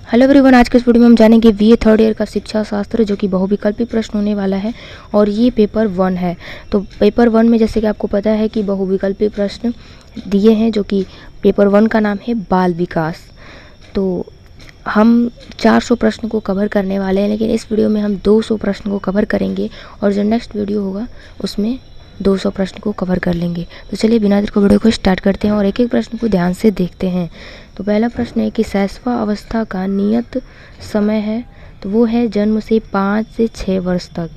Hello everyone, आज के इस वीडियो में हम जानेंगे बीए थर्ड ईयर का शिक्षा शास्त्र जो कि बहुविकल्पी प्रश्न होने वाला है और ये पेपर 1 है। तो पेपर 1 में जैसे कि आपको पता है कि बहुविकल्पी प्रश्न दिए हैं जो कि पेपर 1 का नाम है बाल विकास। तो हम 400 प्रश्न को कवर करने वाले हैं, लेकिन इस वीडियो में हम 200 प्रश्न को कवर करेंगे और जो नेक्स्ट वीडियो होगा उसमें 200 प्रश्न को कवर कर लेंगे। तो चलिए बिना देर को वीडियो को स्टार्ट करते हैं और एक एक प्रश्न को ध्यान से देखते हैं। तो पहला प्रश्न है कि शैशव अवस्था का नियत समय है, तो वो है जन्म से 5 से 6 वर्ष तक।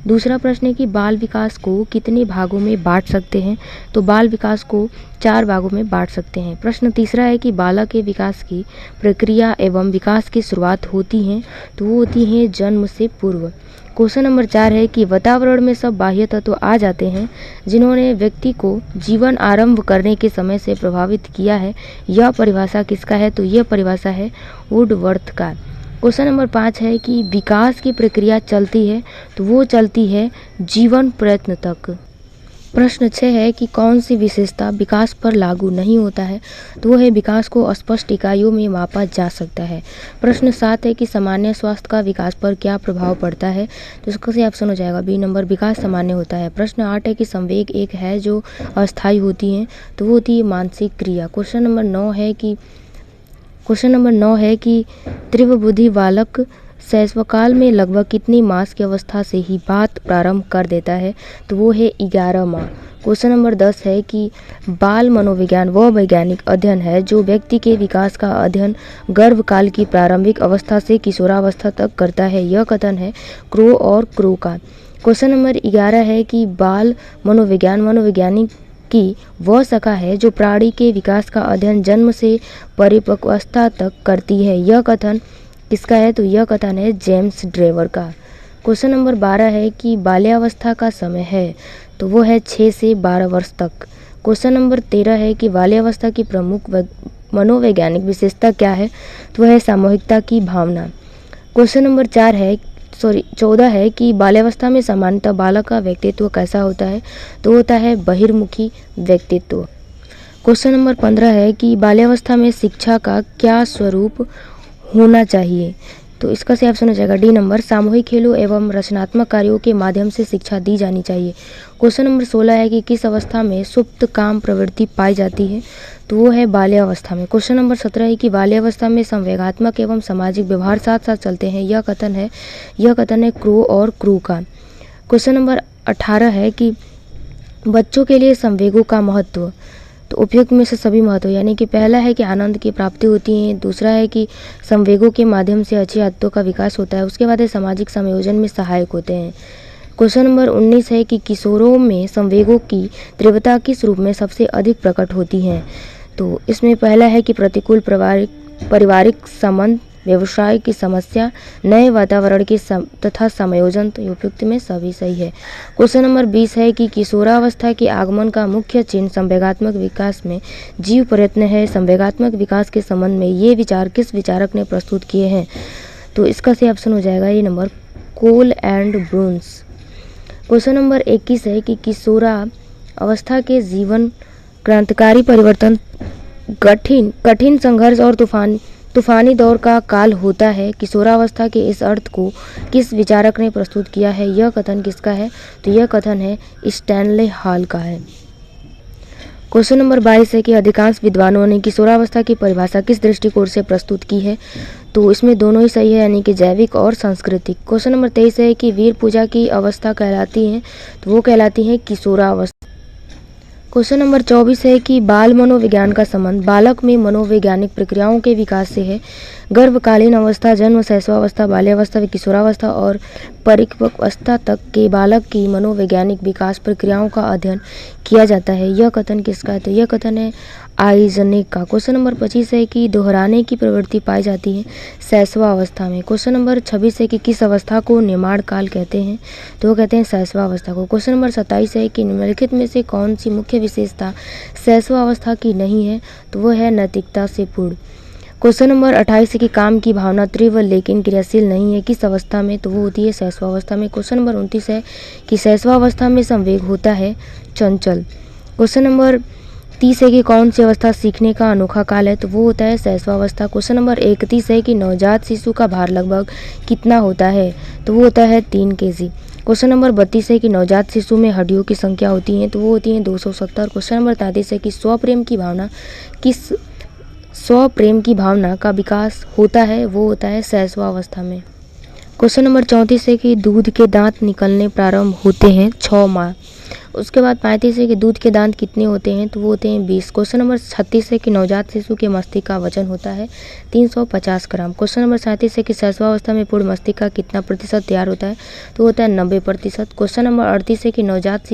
दूसरा प्रश्न है कि बाल विकास को कितने भागों में बांट सकते हैं, तो बाल विकास को 4 भागों में बांट सकते हैं। प्रश्न तीसरा है कि बालक के विकास की प्रक्रिया एवं विकास की शुरुआत होती हैं, तो वो होती हैं जन्म से पूर्व। क्वेश्चन नंबर 4 है कि वातावरण में सब बाह्य तत्व आ जाते हैं जिन्होंने व्यक्ति को जीवन आरंभ करने के समय से प्रभावित किया है। यह परिभाषा किसका है, तो यह परिभाषा है वुडवर्थ का। क्वेश्चन नंबर 5 है कि विकास की प्रक्रिया चलती है, तो वो चलती है जीवन प्रयत्न तक। प्रश्न 6 है कि कौन सी विशेषता विकास पर लागू नहीं होता है, तो वो है विकास को स्पष्ट इकाइयों में मापा जा सकता है। प्रश्न 7 है कि सामान्य स्वास्थ्य का विकास पर क्या प्रभाव पड़ता है, तो इसका सही ऑप्शन हो जाएगा बी नंबर, विकास सामान्य होता है। प्रश्न 8 है कि संवेग एक है जो अस्थायी होती हैं, तो वो होती है मानसिक क्रिया। क्वेश्चन नंबर 9 है कि तीव्र बुद्धि बालक शैशवकाल में लगभग कितनी मास की अवस्था से ही बात प्रारंभ कर देता है, तो वो है 11 माह। क्वेश्चन नंबर 10 है कि बाल मनोविज्ञान वह वैज्ञानिक अध्ययन है जो व्यक्ति के विकास का अध्ययन गर्भकाल की प्रारंभिक अवस्था से किशोरावस्था तक करता है। यह कथन है क्रो और क्रो का। क्वेश्चन नंबर 11 है कि बाल मनोविज्ञान मनोवैज्ञानिक की वह शाखा है जो प्राणी के विकास का अध्ययन जन्म से परिपक्वता तक करती है। यह कथन किसका है, तो यह कथन है जेम्स ड्रेवर का। क्वेश्चन नंबर 12 है कि बाल्यावस्था का समय है, तो वो है 6 से 12 वर्ष तक। क्वेश्चन नंबर 13 है कि बाल्यावस्था की प्रमुख मनोवैज्ञानिक विशेषता क्या है, तो वह है सामूहिकता की भावना। क्वेश्चन नंबर 14 है कि बाल्यावस्था में सामान्यतः बालक का व्यक्तित्व कैसा होता है, तो होता है बहिर्मुखी व्यक्तित्व। क्वेश्चन नंबर 15 है कि बाल्यावस्था में शिक्षा का क्या स्वरूप होना चाहिए, तो इसका सही ऑप्शन हो जाएगा डी नंबर, सामूहिक खेलों एवं रचनात्मक कार्यों के माध्यम से शिक्षा दी जानी चाहिए। क्वेश्चन नंबर 16 है कि किस अवस्था में सुप्त काम प्रवृत्ति पाई जाती है, तो वो है बाल्यावस्था में। क्वेश्चन नंबर 17 है कि बाल्यावस्था में संवेगात्मक एवं सामाजिक व्यवहार साथ साथ चलते हैं। यह कथन है क्रो और क्रू का। क्वेश्चन नंबर 18 है कि बच्चों के लिए संवेगों का महत्व, तो उपयुक्त में से सभी महत्व, यानी कि पहला है कि आनंद की प्राप्ति होती है, दूसरा है कि संवेगों के माध्यम से अच्छी आदतों का विकास होता है, उसके बाद है सामाजिक संयोजन में सहायक होते हैं। क्वेश्चन नंबर 19 है कि किशोरों में संवेगों की तीव्रता किस रूप में सबसे अधिक प्रकट होती है, तो इसमें पहला है कि प्रतिकूल पारिवारिक संबंध, व्यवसाय की समस्या, नए वातावरण की तथा समायोजन, तो उपयुक्त में सभी सही है। क्वेश्चन नंबर 20 है कि किशोरावस्था के आगमन का मुख्य चिन्ह संवेगात्मक विकास में जीव प्रयत्न है। संवेगात्मक विकास के संबंध में ये विचार किस विचारक ने प्रस्तुत किए हैं, तो इसका सही ऑप्शन हो जाएगा ये नंबर, कोल एंड ब्रून्स। क्वेश्चन नंबर 21 है कि किशोरावस्था के जीवन क्रांतिकारी परिवर्तन, कठिन संघर्ष और तूफानी दौर का काल होता है। किशोरावस्था के इस अर्थ को किस विचारक ने प्रस्तुत किया है, यह कथन किसका है, तो यह कथन है स्टैनले हॉल का है। क्वेश्चन नंबर 22 है कि अधिकांश विद्वानों ने किशोरावस्था की परिभाषा किस दृष्टिकोण से प्रस्तुत की है, तो इसमें दोनों ही सही है, यानी कि जैविक और सांस्कृतिक। क्वेश्चन नंबर 23 है कि वीर पूजा की अवस्था कहलाती है, तो वो कहलाती है किशोरावस्था। क्वेश्चन नंबर 24 है कि बाल मनोविज्ञान का संबंध बालक में मनोवैज्ञानिक प्रक्रियाओं के विकास से है। गर्भकालीन अवस्था, जन्म, शैशवावस्था, बाल्यावस्था, किशोरावस्था और परिपक्वावस्था तक के बालक की मनोवैज्ञानिक विकास प्रक्रियाओं का अध्ययन किया जाता है। यह कथन किसका है, तो यह कथन है आइजनेक का। क्वेश्चन नंबर 25 है कि दोहराने की प्रवृत्ति पाई जाती है शैशवावस्था में। क्वेश्चन नंबर 26 है कि किस अवस्था को निर्माण काल कहते हैं, तो वो कहते हैं शैशवावस्था को। क्वेश्चन नंबर 27 है कि निम्नलिखित में से कौन सी मुख्य विशेषता शैशवावस्था की नहीं है, तो वो है नैतिकता से पूर्ण। क्वेश्चन नंबर 28 है कि काम की भावना तीव्र लेकिन क्रियाशील नहीं है किस अवस्था में, तो वो होती है शैशवावस्था में। क्वेश्चन नंबर 29 है कि शैशवावस्था में संवेग होता है चंचल। क्वेश्चन नंबर 30 है कि कौन सी अवस्था सीखने का अनोखा काल है, तो वो होता है शैशवावस्था। क्वेश्चन नंबर 31 है कि नवजात शिशु का भार लगभग कितना होता है, तो वो होता है 3 kg। क्वेश्चन नंबर 32 है कि नवजात शिशु में हड्डियों की संख्या होती है, तो वो होती है 270। क्वेश्चन नंबर 33 है कि स्वप्रेम की भावना का विकास होता है, वो होता है शैशवावस्था में। क्वेश्चन नंबर 34 है कि दूध के दांत निकलने प्रारंभ होते हैं 6 माह। उसके बाद 35 है कि दूध के दांत कितने होते हैं, तो वो होते हैं 20। क्वेश्चन नंबर 36 है कि नवजात शिशु के मस्तिष्क का वजन होता है 350 ग्राम। क्वेश्चन नंबर 37 है कि शैशवावस्था में पूर्ण मस्तिष्क का कितना प्रतिशत तैयार होता है, तो होता है 90%। क्वेश्चन नंबर 38 है कि नवजात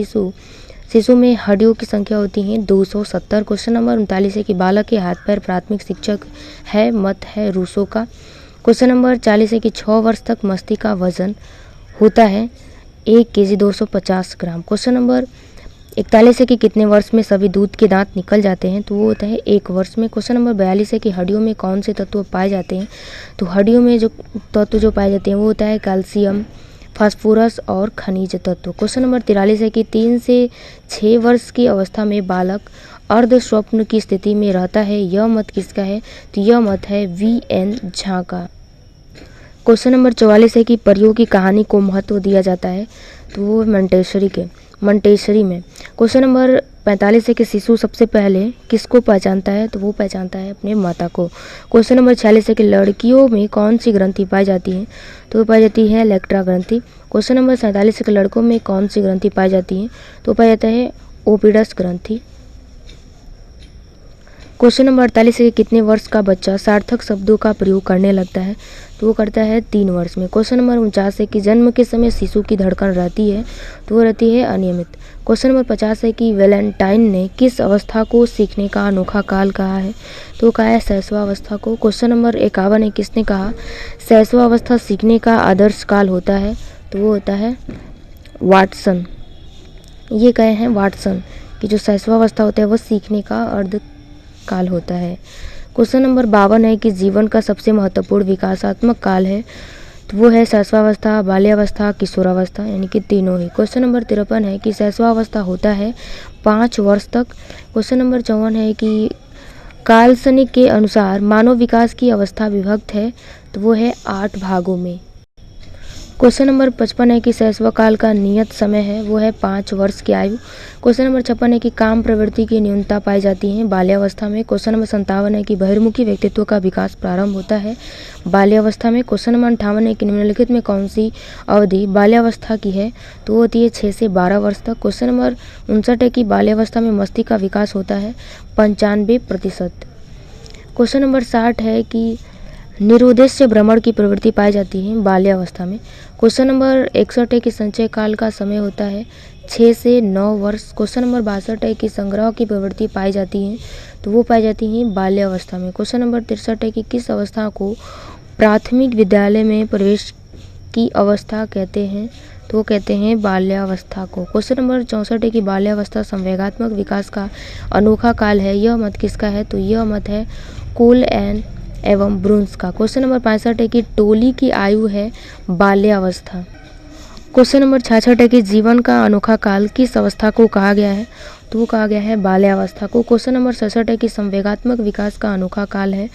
शिशु में हड्डियों की संख्या होती है 270। क्वेश्चन नंबर 39 है कि बालक के हाथ पैर प्राथमिक शिक्षक है, मत है रूसो का। क्वेश्चन नंबर 40 है कि 6 वर्ष तक मस्तिष्क का वजन होता है 1 kg 250 ग्राम। क्वेश्चन नंबर 41 है कि कितने वर्ष में सभी दूध के दांत निकल जाते हैं, तो वो होता है 1 वर्ष में। क्वेश्चन नंबर 42 है कि हड्डियों में कौन से तत्व पाए जाते हैं, तो हड्डियों में जो तत्व जो पाए जाते हैं वो होता है कैल्शियम, फास्फोरस और खनिज तत्व। क्वेश्चन नंबर 43 है कि 3 से 6 वर्ष की अवस्था में बालक अर्ध स्वप्न की स्थिति में रहता है, यह मत किसका है, तो यह मत है VN झा का। क्वेश्चन नंबर 44 है कि परियों की कहानी को महत्व दिया जाता है, तो वो मंटेश्वरी में। क्वेश्चन नंबर 45 है कि शिशु सबसे पहले किसको पहचानता है, तो वो पहचानता है अपने माता को। क्वेश्चन नंबर 46 है कि लड़कियों में कौन सी ग्रंथि पाई जाती है, तो वो पाई जाती है इलेक्ट्रा ग्रंथि। क्वेश्चन नंबर 47 है कि लड़कों में कौन सी ग्रंथि पाई जाती है, तो पाया जाता है ओपिडस ग्रंथि। क्वेश्चन नंबर 48 है कि कितने वर्ष का बच्चा सार्थक शब्दों का प्रयोग करने लगता है, तो वो करता है 3 वर्ष में। क्वेश्चन नंबर 49 है कि जन्म के समय शिशु की धड़कन रहती है, तो वो रहती है अनियमित। क्वेश्चन नंबर 50 है कि वैलेंटाइन ने किस अवस्था को सीखने का अनोखा काल कहा है, तो वो कहा है शैशवावस्था को। क्वेश्चन नंबर 51 है किसने कहा शैशवावस्था सीखने का आदर्श काल होता है, तो वो होता है वाटसन। ये कहे हैं वाटसन कि जो शैशवावस्था होता है वो सीखने का अर्ध काल होता है। क्वेश्चन नंबर 52 है कि जीवन का सबसे महत्वपूर्ण विकासात्मक काल है, तो वो है शैशवावस्था, बाल्यावस्था, किशोरावस्था, यानी कि तीनों ही। क्वेश्चन नंबर 53 है कि शैशवावस्था होता है 5 वर्ष तक। क्वेश्चन नंबर 54 है कि काल्पनिक के अनुसार मानव विकास की अवस्था विभक्त है, तो वो है 8 भागों में। क्वेश्चन नंबर 55 है कि शैशवकाल का नियत समय है, वो है 5 वर्ष की आयु। क्वेश्चन नंबर 56 है कि काम प्रवृत्ति की न्यूनता पाई जाती है बाल्यावस्था में। क्वेश्चन नंबर 57 है कि बहिर्मुखी व्यक्तित्व का विकास प्रारंभ होता है बाल्यावस्था में। क्वेश्चन नंबर 58 है कि निम्नलिखित में कौन सी अवधि बाल्यावस्था की है, तो वो होती है 6 से 12 वर्ष तक। क्वेश्चन नंबर 59 है कि बाल्यावस्था में मस्तिष्क का विकास होता है 95%। क्वेश्चन नंबर 60 है कि निरुद्देश्य भ्रमण की प्रवृत्ति पाई जाती है बाल्यावस्था में। क्वेश्चन नंबर 61 है कि संचय काल का समय होता है 6 से 9 वर्ष। क्वेश्चन नंबर 62 है कि संग्रह की प्रवृत्ति पाई जाती है, तो वो पाई जाती है बाल्यावस्था में। क्वेश्चन नंबर 63 है कि किस अवस्था को प्राथमिक विद्यालय में प्रवेश की अवस्था कहते हैं, तो वो कहते हैं बाल्यावस्था को। क्वेश्चन नंबर 64 है कि बाल्यावस्था संवेगात्मक विकास का अनोखा काल है, यह मत किसका है, तो यह मत है कोल एवं ब्रुन्स का। क्वेश्चन नंबर 65 है कि टोली की आयु है बाल्यावस्था। क्वेश्चन नंबर 66 है कि जीवन का अनोखा काल किस अवस्था को कहा गया है, तो वो कहा गया है बाल्यावस्था को। क्वेश्चन नंबर 67 है कि संवेगात्मक विकास का अनोखा काल है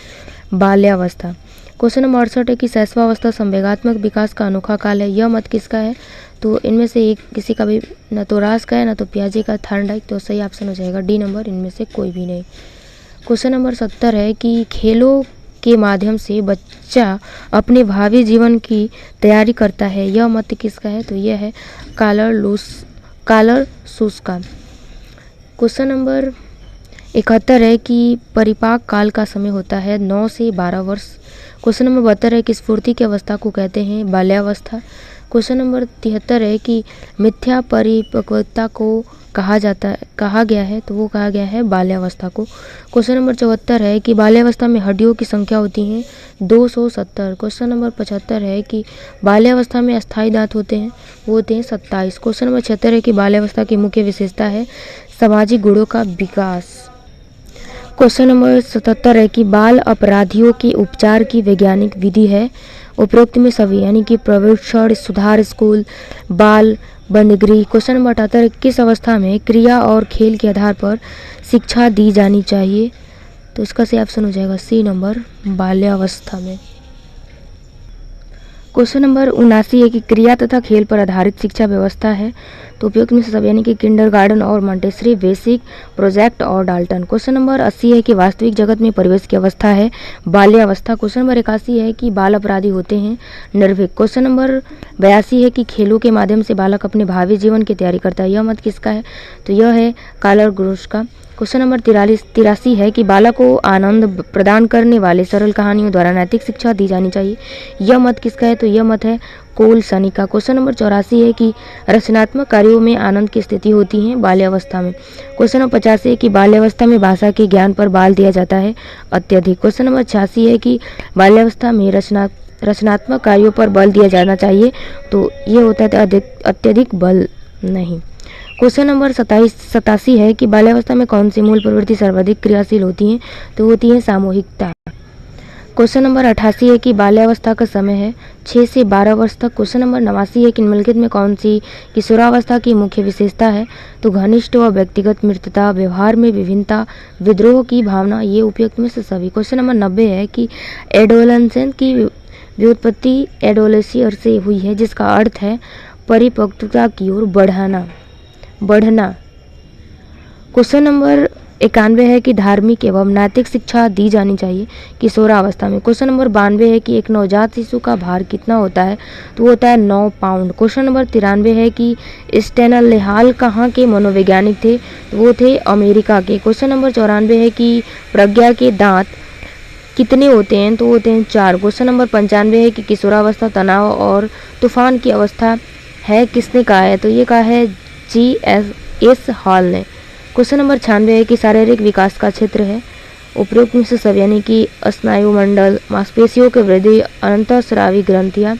बाल्यावस्था। क्वेश्चन नंबर 68 है कि शैशवावस्था संवेगात्मक विकास का अनोखा काल है, यह मत किसका है, तो इनमें से एक किसी का भी न तो रास का है न तो पियाजे का, थर्नडाइक, तो सही ऑप्शन हो जाएगा डी नंबर, इनमें से कोई भी नहीं। क्वेश्चन नंबर 70 है कि खेलों के माध्यम से बच्चा अपने भावी जीवन की तैयारी करता है, यह मत किसका है, तो यह है कालर सूस का। क्वेश्चन नंबर 71 है कि परिपाक काल का समय होता है 9 से 12 वर्ष। क्वेश्चन नंबर 72 है कि स्फूर्ति की अवस्था को कहते हैं बाल्यावस्था। क्वेश्चन नंबर 73 है कि मिथ्या परिपक्वता को कहा गया है, तो वो कहा गया है बाल्यावस्था को। क्वेश्चन नंबर 74 है कि बाल्यावस्था में हड्डियों की संख्या होती है 270। क्वेश्चन नंबर 75 है कि बाल्यावस्था में अस्थायी दांत होते हैं, वो होते हैं 27। क्वेश्चन नंबर 76 है कि बाल्यावस्था की मुख्य विशेषता है सामाजिक गुणों का विकास। क्वेश्चन नंबर 77 है कि बाल अपराधियों के उपचार की वैज्ञानिक विधि है, उपरोक्त में सभी यानी कि प्रशिक्षण, सुधार स्कूल, बाल बंदगृह। क्वेश्चन नंबर 78 किस अवस्था में क्रिया और खेल के आधार पर शिक्षा दी जानी चाहिए? तो इसका सही ऑप्शन हो जाएगा सी नंबर, बाल्यावस्था में। क्वेश्चन नंबर 79 है कि क्रिया तथा खेल पर आधारित शिक्षा व्यवस्था है। तो उपयुक्त में से सब यानी कि किंडरगार्टन और मॉन्टेसरी, बेसिक, प्रोजेक्ट और डाल्टन। क्वेश्चन नंबर 80 है कि वास्तविक जगत में परिवेश की अवस्था है बाल्यावस्था। क्वेश्चन नंबर 81 है कि बाल अपराधी होते हैं निर्भीक। क्वेश्चन नंबर 82 है कि खेलों के माध्यम से बालक अपने भावी जीवन की तैयारी करता है। यह मत किसका है? तो यह है कार्ल ग्रोस का। क्वेश्चन नंबर 83 है कि बालक को आनंद प्रदान करने वाले सरल कहानियों द्वारा नैतिक शिक्षा दी जानी चाहिए। यह मत किसका है? तो यह मत है कोल सनी का। क्वेश्चन नंबर 84 है कि रचनात्मक कार्यों में आनंद की स्थिति होती है बाल्यावस्था में। क्वेश्चन नंबर 85 है कि बाल्यावस्था में भाषा के ज्ञान पर बल दिया जाता है अत्यधिक। क्वेश्चन नंबर 86 है कि बाल्यावस्था में रचनात्मक कार्यों पर बल दिया जाना चाहिए। तो ये होता है अत्यधिक बल नहीं। क्वेश्चन नंबर 87 है कि बाल्यावस्था में कौन सी मूल प्रवृत्ति सर्वाधिक क्रियाशील होती है? तो होती है सामूहिकता। क्वेश्चन नंबर 88 है कि बाल्यावस्था का समय है 6 से 12 वर्ष तक। क्वेश्चन नंबर 89 है कि निम्नलिखित में कौन सी किशोरावस्था की मुख्य विशेषता है? तो घनिष्ठ व व्यक्तिगत मित्रता, व्यवहार में विभिन्नता, विद्रोह की भावना। ये उपयुक्त में से सभी। क्वेश्चन नंबर 90 है कि एडोलेसेंस की व्युत्पत्ति एडोलेसियर से हुई है, जिसका अर्थ है परिपक्वता की ओर बढ़ना। क्वेश्चन नंबर 91 है कि धार्मिक एवं नैतिक शिक्षा दी जानी चाहिए किशोरावस्था में। क्वेश्चन नंबर 92 है कि एक नवजात शिशु का भार कितना होता है? तो होता है 9 पाउंड। क्वेश्चन नंबर 93 है कि स्टेनलेहाल कहाँ के मनोवैज्ञानिक थे? तो वो थे अमेरिका के। क्वेश्चन नंबर 94 है कि प्रज्ञा के दांत कितने होते हैं? तो होते हैं 4। क्वेश्चन नंबर 95 है कि किशोरावस्था तनाव और तूफान की अवस्था है, किसने कहा है? तो ये कहा है G.S. हॉल ने। क्वेश्चन नंबर 96 है कि शारीरिक विकास का क्षेत्र है उपरोक्त में से सब यानी कि स्नायुमंडल, मांसपेशियों की वृद्धि, अंतःस्रावी ग्रंथियाँ।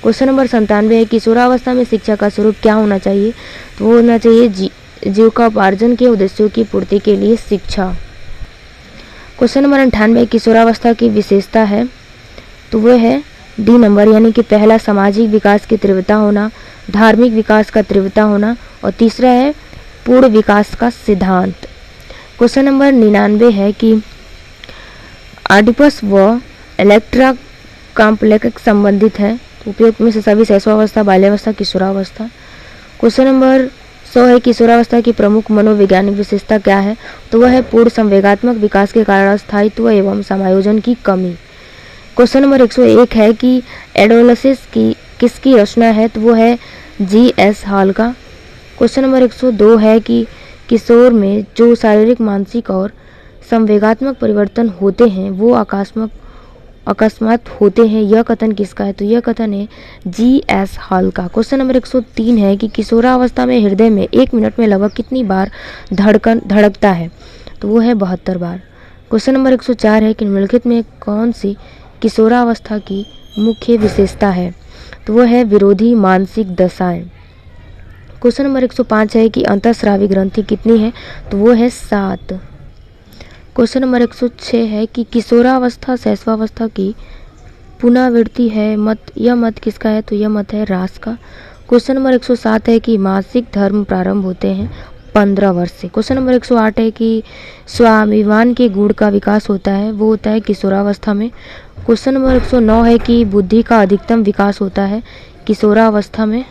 क्वेश्चन नंबर 97 है कि किशोरावस्था में शिक्षा का स्वरूप क्या होना चाहिए? तो वो होना चाहिए जीविकोपार्जन के उद्देश्यों की पूर्ति के लिए शिक्षा। क्वेश्चन नंबर 98 किशोरावस्था की विशेषता है, तो वह है डी नंबर यानी कि पहला सामाजिक विकास की तीव्रता होना, धार्मिक विकास का तीव्रता होना और तीसरा है पूर्ण विकास का सिद्धांत। क्वेश्चन नंबर 99 है कि ऑडिपस व इलेक्ट्रा कॉम्प्लेक्स संबंधित है। तो उपयुक्त में से सभी शैशवावस्था, बाल्यावस्था, किशोरावस्था। क्वेश्चन नंबर 100 है किशोरावस्था की प्रमुख मनोवैज्ञानिक विशेषता क्या है? तो वह है पूर्ण संवेगात्मक विकास के कारण स्थायित्व एवं समायोजन की कमी। क्वेश्चन नंबर 101 है कि एडोलेसेंस की किसकी रचना है? तो वो है G.S. हॉल का। क्वेश्चन नंबर 102 है कि किशोर में जो शारीरिक, मानसिक और संवेगात्मक परिवर्तन होते हैं वो अकस्मात होते हैं, यह कथन किसका है? तो यह कथन है G.S. हॉल का। क्वेश्चन नंबर 103 है कि किशोरावस्था में हृदय में 1 मिनट में लगभग कितनी बार धड़कता है? तो वो है 72 बार। क्वेश्चन नंबर 104 है कि निम्नलिखित में कौन सी किशोरावस्था की मुख्य विशेषता है? तो वो है विरोधी मानसिक दशाएं। क्वेश्चन नंबर 105 है कि अंतःस्रावी ग्रंथि कितनी है? तो वो है 7। क्वेश्चन नंबर 106 है कि किशोरावस्था शैशवावस्था की पुनरावृत्ति है यह मत किसका है? तो यह मत है रास का। क्वेश्चन नंबर 107 है कि मासिक धर्म प्रारंभ होते हैं 15 वर्ष से। क्वेश्चन नंबर 108 है कि स्वाभिमान के गुण का विकास होता है, वो होता है किशोरावस्था में। क्वेश्चन नंबर 109 है कि बुद्धि का अधिकतम विकास होता है किशोरावस्था में।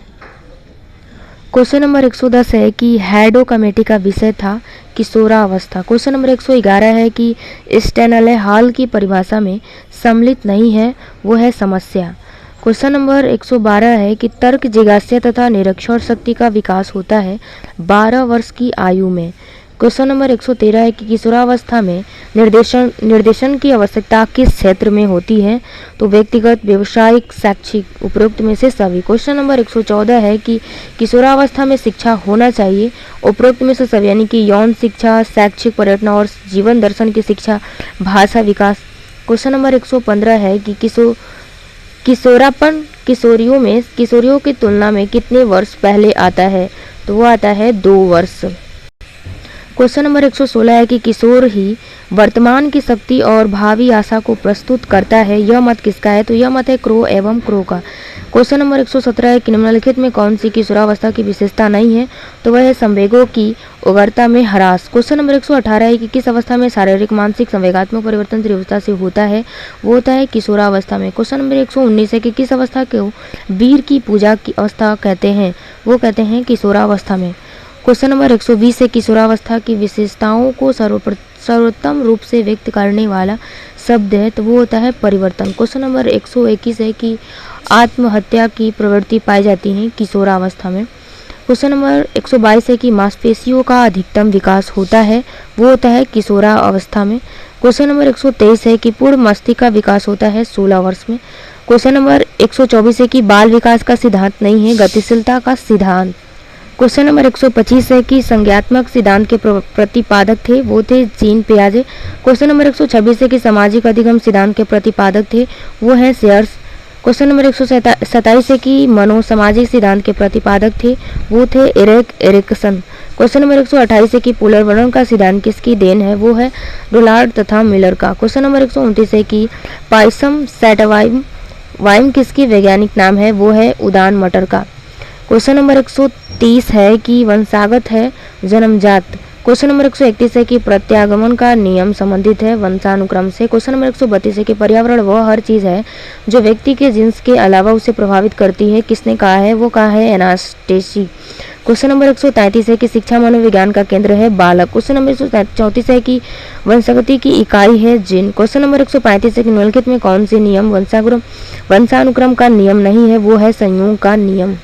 क्वेश्चन नंबर 110 है कि हैडो कमेटी का विषय था किशोरावस्था। क्वेश्चन नंबर 111 है कि स्टेनलेहाल की परिभाषा में सम्मिलित नहीं है, वो है समस्या। क्वेश्चन नंबर 112 है कि तर्क, जिज्ञासा तथा निरीक्षण शक्ति का विकास होता है 12 वर्ष की आयु में। क्वेश्चन नंबर 113 है कि किशोरावस्था में निर्देशन की आवश्यकता किस क्षेत्र में होती है? तो व्यक्तिगत, व्यवसायिक, शैक्षिक। उपरोक्त में से सभी। क्वेश्चन नंबर 114 है कि किशोरावस्था में शिक्षा होना चाहिए। उपरोक्त में से सभी यानी कि यौन शिक्षा, शैक्षिक, पर्यटन और जीवन दर्शन की शिक्षा, भाषा विकास। क्वेश्चन नंबर 115 है कि किशोरापन किशोरियों की तुलना में कितने वर्ष पहले आता है? तो वो आता है 2 वर्ष। क्वेश्चन नंबर 116 है कि किशोर ही वर्तमान की शक्ति और भावी आशा को प्रस्तुत करता है, यह मत किसका है? तो यह मत है क्रो एवं क्रो का। क्वेश्चन नंबर 117 है कि निम्नलिखित में कौन सी किशोरावस्था की विशेषता नहीं है? तो वह है संवेगों की उग्रता में ह्रास। क्वेश्चन नंबर 118 है कि किस अवस्था में शारीरिक मानसिक संवेगात्मक परिवर्तन तीव्रता से होता है? वो होता है किशोरावस्था में। क्वेश्चन नंबर 119 है कि किस अवस्था को वीर की पूजा की अवस्था कहते हैं? वो कहते हैं किशोरावस्था में। क्वेश्चन नंबर 120 है किशोरावस्था की विशेषताओं को सर्वोत्तम रूप से व्यक्त करने वाला शब्द है, तो वो होता है परिवर्तन। क्वेश्चन नंबर 121 है कि आत्महत्या की प्रवृत्ति पाई जाती है किशोरावस्था में। क्वेश्चन नंबर 122 है कि मांसपेशियों का अधिकतम विकास होता है, वो होता है किशोरावस्था में। क्वेश्चन नंबर 123 है कि पूर्ण मस्तिष्क का विकास होता है 16 वर्ष में। क्वेश्चन नंबर 124 है कि बाल विकास का सिद्धांत नहीं है, गतिशीलता का सिद्धांत। क्वेश्चन नंबर 125 है कि संज्ञात्मक सिद्धांत के प्रतिपादक थे, वो थे जीन पियाजे। क्वेश्चन नंबर 126 है कि सामाजिक अधिगम सिद्धांत के प्रतिपादक थे, वो हैं सेयर्स। क्वेश्चन नंबर 127 है कि मनोसामाजिक सिद्धांत के प्रतिपादक थे, वो थे एरिकसन। क्वेश्चन नंबर 128 है कि पोलर वर्णन का सिद्धांत किसकी देन है? वो है डोलार्ड तथा मिलर का। क्वेश्चन नंबर 129 है कि पाइसम सैटिवाइम किसकी वैज्ञानिक नाम है? वो है उदान मटर का। क्वेश्चन नंबर 130 है कि वंशागत है जन्मजात। क्वेश्चन नंबर 131 है कि प्रत्यागमन का नियम संबंधित है वंशानुक्रम से। क्वेश्चन नंबर 132 है कि पर्यावरण वह हर चीज है जो व्यक्ति के जिन्स के अलावा उसे प्रभावित करती है, किसने कहा है? वो कहा है एनास्टेसी। क्वेश्चन नंबर 133 है कि शिक्षा मनोविज्ञान का केंद्र है बालक। क्वेश्चन नंबर 134 है कि वंशगति की इकाई है जीन। क्वेश्चन नंबर 135 है कि निम्नलिखित में कौन से नियम वंशानुक्रम का नियम नहीं है? वो है संयोग का नियम।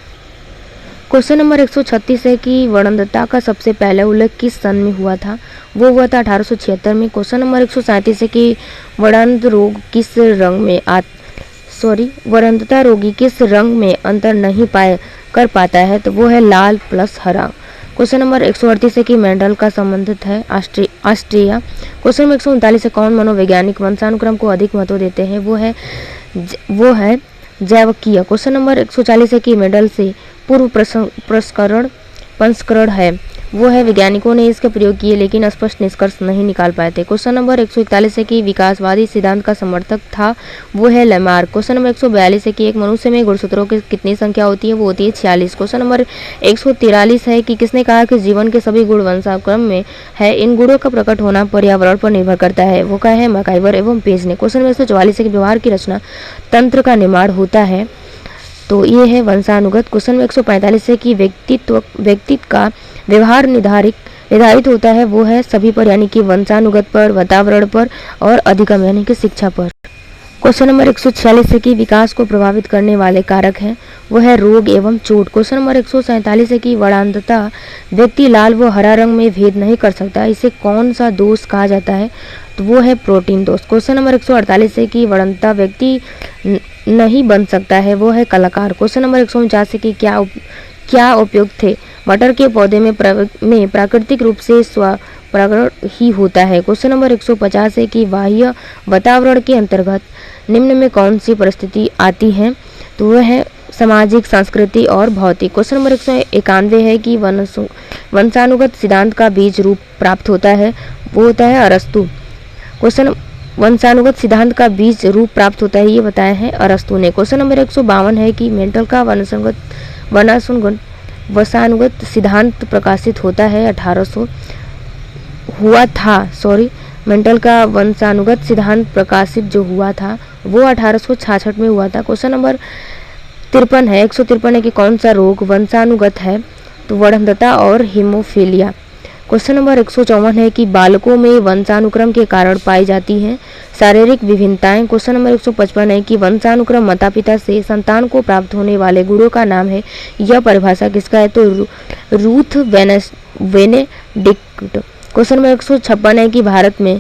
क्वेश्चन नंबर 136 है कि वर्णनता का सबसे पहला उल्लेख किस सन में हुआ था? वो हुआ था 1876 में। क्वेश्चन नंबर 137 है कि वर्णनता रोगी किस रंग में अंतर नहीं कर पाता है? तो वो है लाल प्लस हरा। क्वेश्चन नंबर 138 है कि मेंडल का संबंधित है ऑस्ट्रिया। क्वेश्चन नंबर 139 है कौन मनोवैज्ञानिक वंशानुक्रम को अधिक महत्व देते हैं? वो है जैवकीय। क्वेश्चन नंबर 140 है कि मेंडल से पूर्व संस्करण है, वो है वैज्ञानिकों ने इसके प्रयोग किए लेकिन स्पष्ट निष्कर्ष नहीं निकाल पाए थे। क्वेश्चन नंबर 141 है कि विकासवादी सिद्धांत का समर्थक था, वो है लेमार्क। क्वेश्चन नंबर 142 है कि एक मनुष्य में गुणसूत्रों की कितनी संख्या होती है? वो होती है 46। क्वेश्चन नंबर 143 है कि किसने कहा कि जीवन के सभी गुण वंशानुक्रम में है, इन गुणों का प्रकट होना पर्यावरण पर निर्भर करता है? वो कहा है मैकाइवर एवं पेज ने। क्वेश्चन नंबर 144 है कि व्यवहार की रचना तंत्र का निर्माण होता है, तो ये है वंशानुगत। क्वेश्चन नंबर 145 है कि व्यक्तित्व का व्यवहार निर्धारित होता है, वो है सभी पर यानी कि वंशानुगत पर, वातावरण पर और अधिगम यानी कि शिक्षा पर। क्वेश्चन नंबर 146 है कि विकास को प्रभावित करने वाले कारक हैं, वो है रोग एवं चोट। क्वेश्चन नंबर 147 है कि वर्णांतता व्यक्ति लाल व हरा रंग में भेद नहीं कर सकता, इसे कौन सा दोष कहा जाता है? तो वो है प्रोटीन दोष। क्वेश्चन नंबर 148 है कि वर्णांतता व्यक्ति नहीं बन सकता है, वो है कलाकार। क्वेश्चन नंबर 149 है कि क्या उपयोग थे? मटर के पौधे में प्राकृतिक रूप से स्वपरागण ही होता है। क्वेश्चन नंबर 150 है कि बाह्य वातावरण के अंतर्गत निम्न में कौन सी परिस्थिति आती है? तो वह है सामाजिक, सांस्कृतिक और भौतिक। क्वेश्चन नंबर 191 है कि वंशानुगत सिद्धांत का बीज रूप प्राप्त होता है, वो होता है अरस्तु। क्वेश्चन वंशानुगत सिद्धांत का बीज रूप प्राप्त होता है, ये बताया है अरस्तु ने। क्वेश्चन नंबर 152 है कि मेंटल का वंशानुगत सिद्धांत प्रकाशित होता है 1800 हुआ था, मेंटल का वंशानुगत सिद्धांत प्रकाशित जो हुआ था वो 1866 में हुआ था। क्वेश्चन नंबर 53 है 153 है कि कौन सा रोग वंशानुगत है? तो वर्णनता और हीमोफीलिया। क्वेश्चन नंबर 154 है कि बालकों में वंशानुक्रम के कारण पाई जाती हैं शारीरिक विभिन्नताएं। क्वेश्चन नंबर 155 है कि वंशानुक्रम माता पिता से संतान को प्राप्त होने वाले गुणों का नाम है, यह परिभाषा किसका है? तो रूथ बेनेडिक्ट। क्वेश्चन नंबर 156 है कि भारत में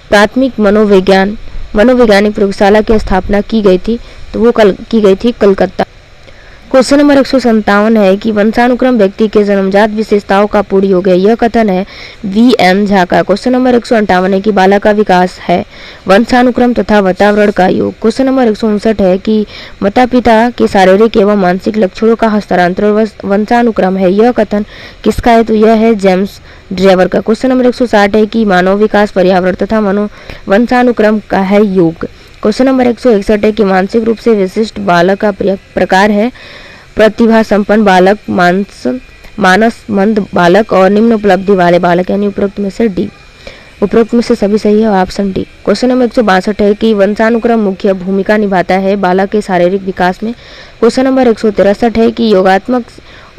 प्राथमिक मनोवैज्ञानिक प्रयोगशाला की स्थापना की गई थी, तो वो की गई थी कलकत्ता। क्वेश्चन नंबर 157 है कि वंशानुक्रम व्यक्ति के जन्मजात विशेषताओं का पूर्ण योग है। यह कथन है V.M. झा का। क्वेश्चन नंबर 158 है कि बालक का विकास है वंशानुक्रम तथा वातावरण का योग। क्वेश्चन नंबर 159 है कि माता पिता के शारीरिक एवं मानसिक लक्षणों का हस्तांतरण वंशानुक्रम है। यह कथन किसका है? तो यह है जेम्स ड्रेवर का। क्वेश्चन नंबर 160 है कि मानव विकास पर्यावरण तथा वंशानुक्रम का है योग। क्वेश्चन नंबर 161 है कि मानसिक रूप से विशिष्ट बालक का प्रकार है प्रतिभा संपन्न बालक, मानस मंद बालक और निम्न उपलब्धि वाले बालक, यानी उपरोक्त में से डी। उपरोक्त में से सभी सही है और ऑप्शन डी। क्वेश्चन नंबर 162 है कि वंशानुक्रम मुख्य भूमिका निभाता है बालक के शारीरिक विकास में। क्वेश्चन नंबर 163 है कि योगात्मक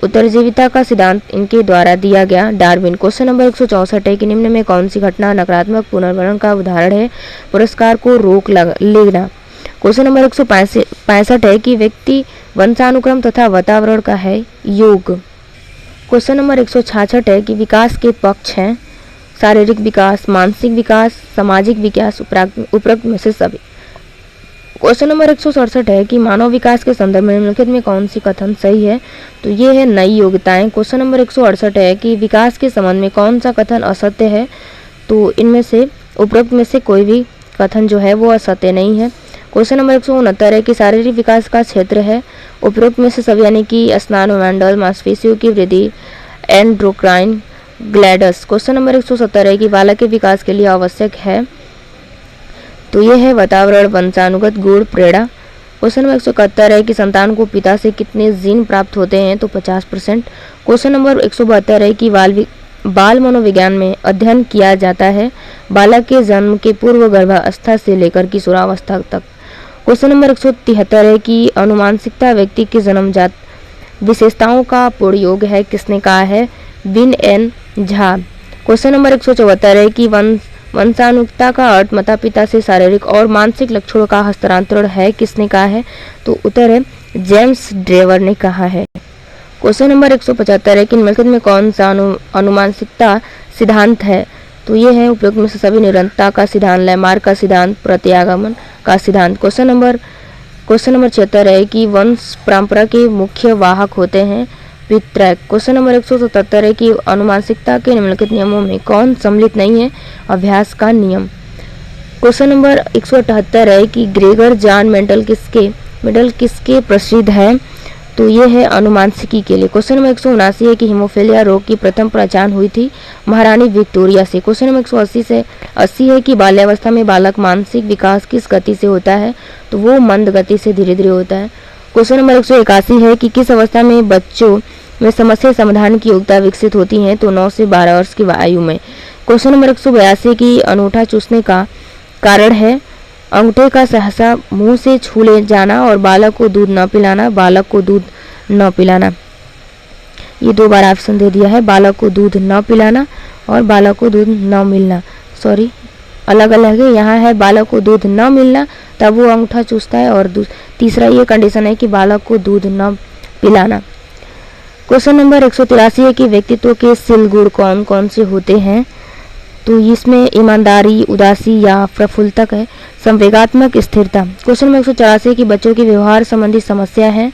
उत्तरजीविता का सिद्धांत इनके द्वारा दिया गया डार्विन। क्वेश्चन नंबर 164 है कि निम्न में कौन सी घटना नकारात्मक पुनर्वरण का उदाहरण है? पुरस्कार को रोक लेना। क्वेश्चन नंबर 165 है कि व्यक्ति वंशानुक्रम तथा वातावरण का है योग। क्वेश्चन नंबर 166 है कि विकास के पक्ष हैं शारीरिक विकास, मानसिक विकास, सामाजिक विकास, उपरोक्त में से सभी। क्वेश्चन नंबर 167 है कि मानव विकास के संदर्भ में निम्नलिखित में कौन सी कथन सही है? तो ये है नई योग्यताएं। क्वेश्चन नंबर 168 है कि विकास के संबंध में कौन सा कथन असत्य है? तो इनमें से उपरोक्त में से कोई भी कथन जो है वो असत्य नहीं है। क्वेश्चन नंबर 169 है कि शारीरिक विकास का क्षेत्र है उपरोक्त में से सभी, यानी कि स्नायुमंडल, मांसपेशियों की वृद्धि, एंडोक्राइन ग्लैंड्स। क्वेश्चन नंबर 170 है कि बालक के विकास के लिए आवश्यक है, तो ये है वातावरण, वंशानुगत गुण, प्रेरणा। क्वेश्चन नंबर 171 है कि संतान को पिता से कितने जीन प्राप्त होते हैं? तो 50%। क्वेश्चन नंबर 172 है कि बाल मनोविज्ञान में अध्ययन किया जाता है बालक के जन्म के पूर्व गर्भावस्था से लेकर किशोरावस्था तक। क्वेश्चन नंबर 173 है कि अनुमानसिकता व्यक्ति के जन्मजात विशेषताओं का पूर्ण योग है, किसने कहा है? Been an Jha. Question number 174 है कि वंशानुगता का अर्थ माता पिता से शारीरिक और मानसिक लक्षणों का हस्तांतरण है, किसने कहा है? तो उत्तर है जेम्स ड्रेवर ने कहा है। क्वेश्चन नंबर 175 है कि निम्नलिखित में कौन सा अनुमानसिकता सिद्धांत है? तो ये है उपरोक्त में से सभी निरंतरता का सिद्धांत, लैमार्क का सिद्धांत, प्रत्यागमन का सिद्धांत। क्वेश्चन नंबर 76 है कि वंश परंपरा के मुख्य वाहक होते हैं पितृ। क्वेश्चन नंबर 177 है कि अनुमानसिकता के निम्नलिखित नियमों में कौन सम्मिलित नहीं है? अभ्यास का नियम। क्वेश्चन नंबर 178 है कि ग्रेगर जॉन मेंडल किसके प्रसिद्ध है? तो ये है अनुमानसिकी के लिए। क्वेश्चन नंबर 179 है कि हीमोफीलिया रोग की प्रथम पहचान हुई थी महारानी विक्टोरिया से। क्वेश्चन नंबर 180 है कि बाल्यावस्था में बालक मानसिक विकास किस गति से होता है? तो वो मंद गति से धीरे धीरे होता है। क्वेश्चन नंबर 181 है कि किस अवस्था में बच्चों में समस्या समाधान की योग्यता विकसित होती है? तो 9 से 12 वर्ष की आयु में। क्वेश्चन नंबर 182 की अंगूठा चूसने का कारण है अंगूठे का सहसा मुंह से छू ले जाना और बालक को दूध न पिलाना। ये दो बार ऑप्शन दे दिया है, बालक को दूध न पिलाना और बालक को दूध न मिलना। सॉरी, अलग अलग है। यहाँ है बालक को दूध न मिलना, तब वो अंगूठा चूसता है, और तीसरा ये कंडीशन है कि बालक को दूध न पिलाना। क्वेश्चन नंबर 183 है कि व्यक्तित्व के शील गुण कौन कौन से होते हैं? तो इसमें ईमानदारी, उदासी या प्रफुल्लता है। संवेगात्मक स्थिरता। क्वेश्चन नंबर 184 की बच्चों की व्यवहार संबंधी समस्या है,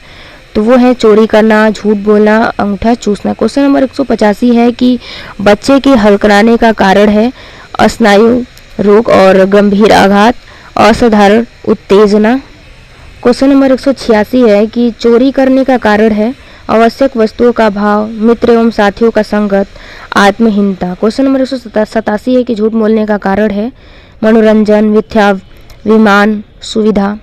तो वो है चोरी करना, झूठ बोलना, अंगूठा चूसना। क्वेश्चन नंबर 185 है कि बच्चे के हल्कनाने का कारण है स्नायु रोग और गंभीर आघात, असाधारण उत्तेजना। क्वेश्चन नंबर 186 है कि चोरी करने का कारण है आवश्यक वस्तुओं का भाव, मित्र एवं साथियों का संगत, आत्महीनता। क्वेश्चन नंबर 187 है कि झूठ बोलने का कारण है मनोरंजन, मिथ्याभिमान, सुविधा।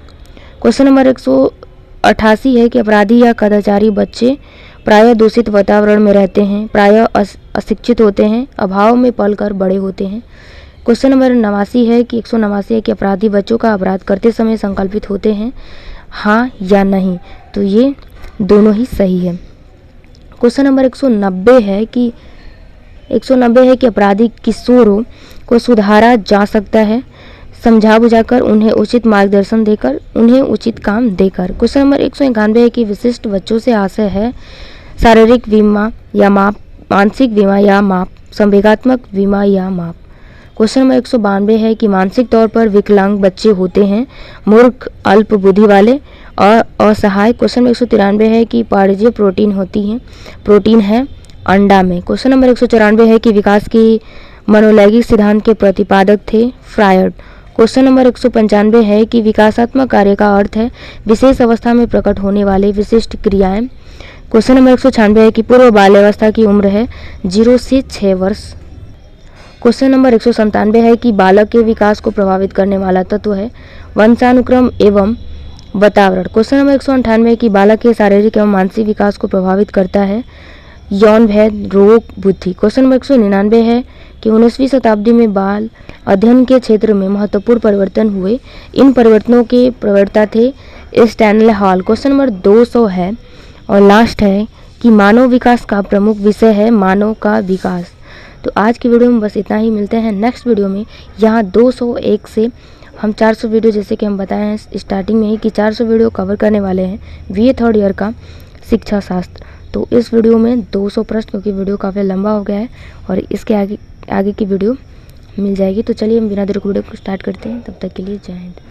क्वेश्चन नंबर 188 है कि अपराधी या कदाचारी बच्चे प्रायः दूषित वातावरण में रहते हैं, प्रायः अशिक्षित होते हैं, अभाव में पलकर बड़े होते हैं। क्वेश्चन नंबर 89 है कि 189 है कि अपराधी बच्चों का अपराध करते समय संकल्पित होते हैं, हाँ या नहीं? तो ये दोनों ही सही है। क्वेश्चन नंबर 190 है कि अपराधी किशोरों को सुधारा जा सकता है समझा बुझाकर, उन्हें उचित मार्गदर्शन देकर, उन्हें उचित काम देकर। क्वेश्चन नंबर 191 है कि विशिष्ट बच्चों से आशय है शारीरिक विमा या माप, मानसिक विमा या माप, संवेगात्मक विमा या माप। क्वेश्चन नंबर 192 है कि मानसिक तौर पर विकलांग बच्चे होते हैं मूर्ख, अल्प बुद्धि वाले और असहाय। क्वेश्चन नंबर 193 है कि पारजीय प्रोटीन है अंडा में। क्वेश्चन नंबर 194 है कि विकास की मनोलैंगिक सिद्धांत के प्रतिपादक थे फ्रायड। क्वेश्चन नंबर 195 है कि विकासात्मक कार्य का अर्थ है विशेष अवस्था में प्रकट होने वाले विशिष्ट क्रियाएं। क्वेश्चन नंबर 196 है कि पूर्व बाल्यावस्था की उम्र है 0 से 6 वर्ष। क्वेश्चन नंबर 197 है कि बालक के विकास को प्रभावित करने वाला तत्व है वंशानुक्रम एवं वातावरण। क्वेश्चन नंबर 198 है कि बालक के शारीरिक एवं मानसिक विकास को प्रभावित करता है यौन भेद, रोग, बुद्धि। क्वेश्चन नंबर 199 है कि 19वीं शताब्दी में बाल अध्ययन के क्षेत्र में महत्वपूर्ण परिवर्तन हुए। इन परिवर्तनों के प्रवक्ता थे स्टैनले हॉल। क्वेश्चन नंबर 200 है और लास्ट है कि मानव विकास का प्रमुख विषय है मानव का विकास। तो आज की वीडियो में बस इतना ही। मिलते हैं नेक्स्ट वीडियो में। यहाँ 201 से हम 400 वीडियो, जैसे कि हम बताए हैं स्टार्टिंग में ही कि 400 वीडियो कवर करने वाले हैं बीए थर्ड ईयर का शिक्षा शास्त्र। तो इस वीडियो में 200 प्रश्न, क्योंकि वीडियो काफ़ी लंबा हो गया है और इसके आगे की वीडियो मिल जाएगी। तो चलिए हम बिना देर वीडियो को स्टार्ट करते हैं। तब तक के लिए जय हिंद।